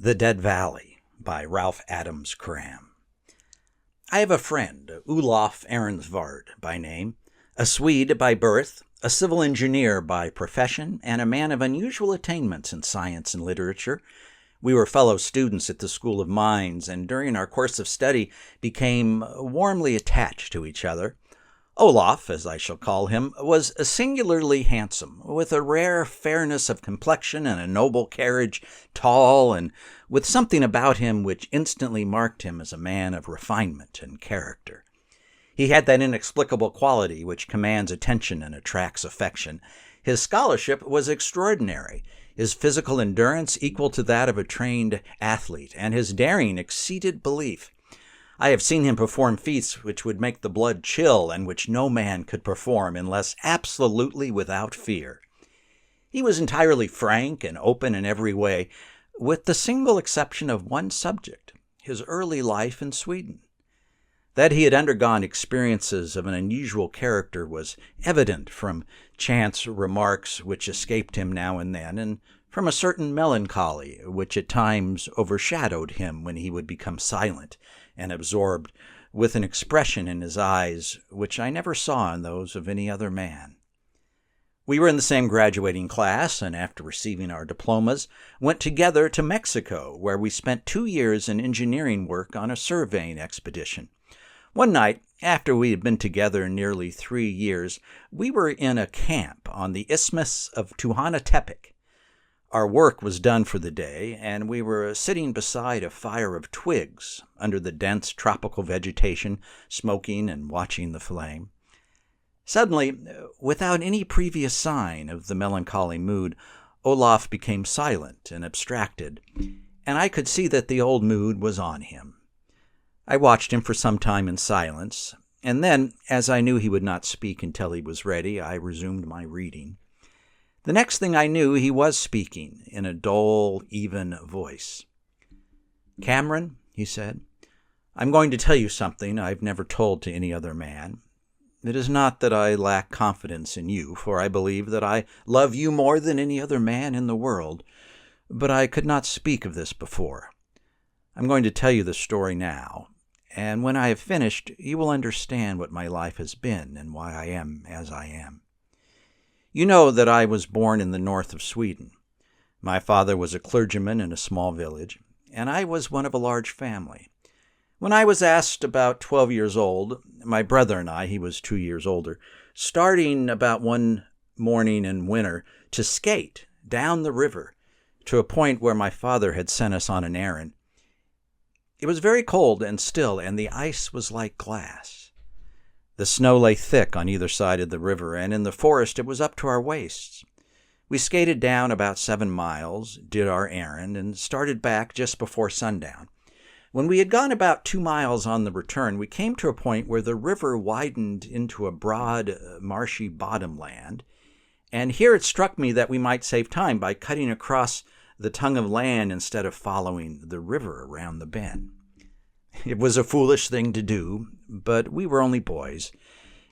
The Dead Valley by Ralph Adams Cram. I have a friend, Olof Ehrensvard by name, a Swede by birth, a civil engineer by profession, and a man of unusual attainments in science and literature. We were fellow students at the School of Mines, and during our course of study became warmly attached to each other. Olaf, as I shall call him, was singularly handsome, with a rare fairness of complexion and a noble carriage, tall, and with something about him which instantly marked him as a man of refinement and character. He had that inexplicable quality which commands attention and attracts affection. His scholarship was extraordinary, his physical endurance equal to that of a trained athlete, and his daring exceeded belief. I have seen him perform feats which would make the blood chill and which no man could perform unless absolutely without fear. He was entirely frank and open in every way, with the single exception of one subject, his early life in Sweden. That he had undergone experiences of an unusual character was evident from chance remarks which escaped him now and then, and from a certain melancholy which at times overshadowed him when he would become silent and absorbed, with an expression in his eyes which I never saw in those of any other man. We were in the same graduating class, and after receiving our diplomas, went together to Mexico, where we spent 2 years in engineering work on a surveying expedition. One night, after we had been together nearly 3 years, we were in a camp on the Isthmus of Tehuantepec. Our work was done for the day, and we were sitting beside a fire of twigs under the dense tropical vegetation, smoking and watching the flame. Suddenly, without any previous sign of the melancholy mood, Olaf became silent and abstracted, and I could see that the old mood was on him. I watched him for some time in silence, and then, as I knew he would not speak until he was ready, I resumed my reading. The next thing I knew, he was speaking in a dull, even voice. "Cameron," he said, "I'm going to tell you something I've never told to any other man. It is not that I lack confidence in you, for I believe that I love you more than any other man in the world, but I could not speak of this before. I'm going to tell you the story now, and when I have finished, you will understand what my life has been and why I am as I am. You know that I was born in the north of Sweden. My father was a clergyman in a small village, and I was one of a large family. When I was asked about 12 years old, my brother and I, he was 2 years older, starting about one morning in winter to skate down the river to a point where my father had sent us on an errand. It was very cold and still, and the ice was like glass. The snow lay thick on either side of the river, and in the forest it was up to our waists. We skated down about 7 miles, did our errand, and started back just before sundown. When we had gone about 2 miles on the return, we came to a point where the river widened into a broad, marshy bottomland, and here it struck me that we might save time by cutting across the tongue of land instead of following the river around the bend. It was a foolish thing to do, but we were only boys,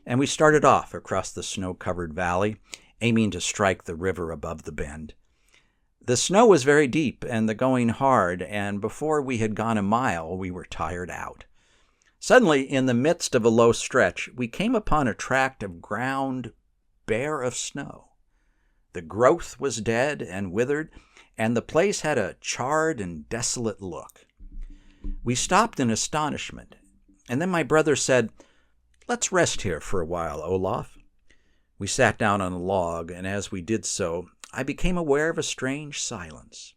and we started off across the snow-covered valley, aiming to strike the river above the bend. The snow was very deep and the going hard, and before we had gone a mile, we were tired out. Suddenly, in the midst of a low stretch, we came upon a tract of ground bare of snow. The growth was dead and withered, and the place had a charred and desolate look. We stopped in astonishment, and then my brother said, "Let's rest here for a while, Olaf." We sat down on a log, and as we did so, I became aware of a strange silence.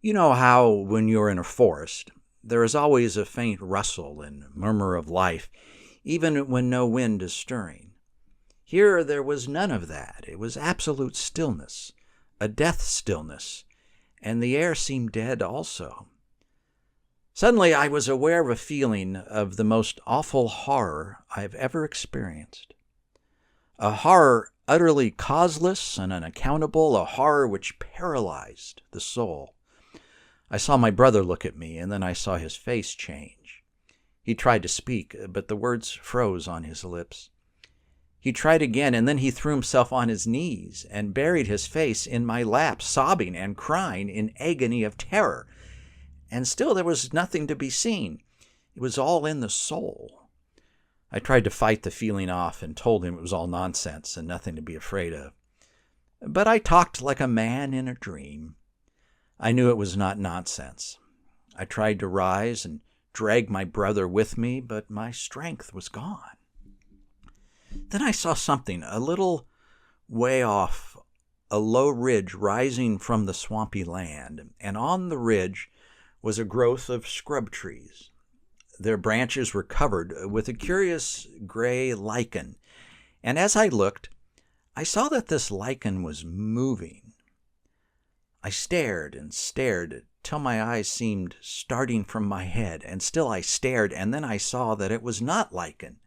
You know how, when you're in a forest, there is always a faint rustle and murmur of life, even when no wind is stirring. Here there was none of that. It was absolute stillness, a death stillness, and the air seemed dead also. Suddenly I was aware of a feeling of the most awful horror I have ever experienced. A horror utterly causeless and unaccountable, a horror which paralyzed the soul. I saw my brother look at me, and then I saw his face change. He tried to speak, but the words froze on his lips. He tried again, and then he threw himself on his knees and buried his face in my lap, sobbing and crying in agony of terror. and still there was nothing to be seen. It was all in the soul. I tried to fight the feeling off and told him it was all nonsense and nothing to be afraid of. But I talked like a man in a dream. I knew it was not nonsense. I tried to rise and drag my brother with me, but my strength was gone. Then I saw something a little way off, a low ridge rising from the swampy land, and on the ridge was a growth of scrub trees. Their branches were covered with a curious gray lichen, and as I looked, I saw that this lichen was moving. I stared and stared till my eyes seemed starting from my head, and still I stared, and then I saw that it was not lichen.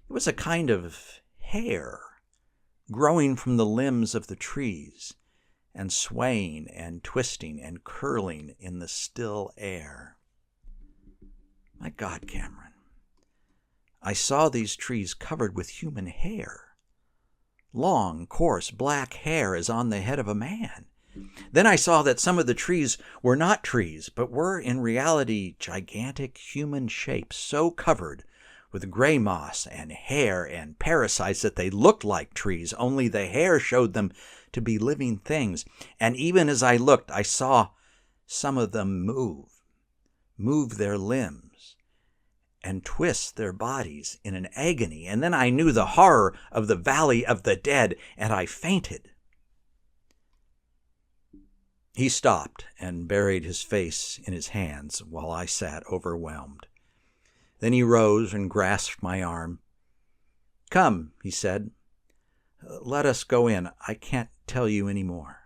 It was a kind of hair growing from the limbs of the trees and swaying and twisting and curling in the still air. My God, Cameron, I saw these trees covered with human hair. Long, coarse, black hair as on the head of a man. Then I saw that some of the trees were not trees, but were in reality gigantic human shapes, so covered with gray moss and hair and parasites that they looked like trees, only the hair showed them to be living things. And even as I looked, I saw some of them move their limbs, and twist their bodies in an agony. And then I knew the horror of the valley of the dead, and I fainted. He stopped and buried his face in his hands while I sat overwhelmed. Then he rose and grasped my arm. "Come," he said. "Let us go in. I can't tell you any more."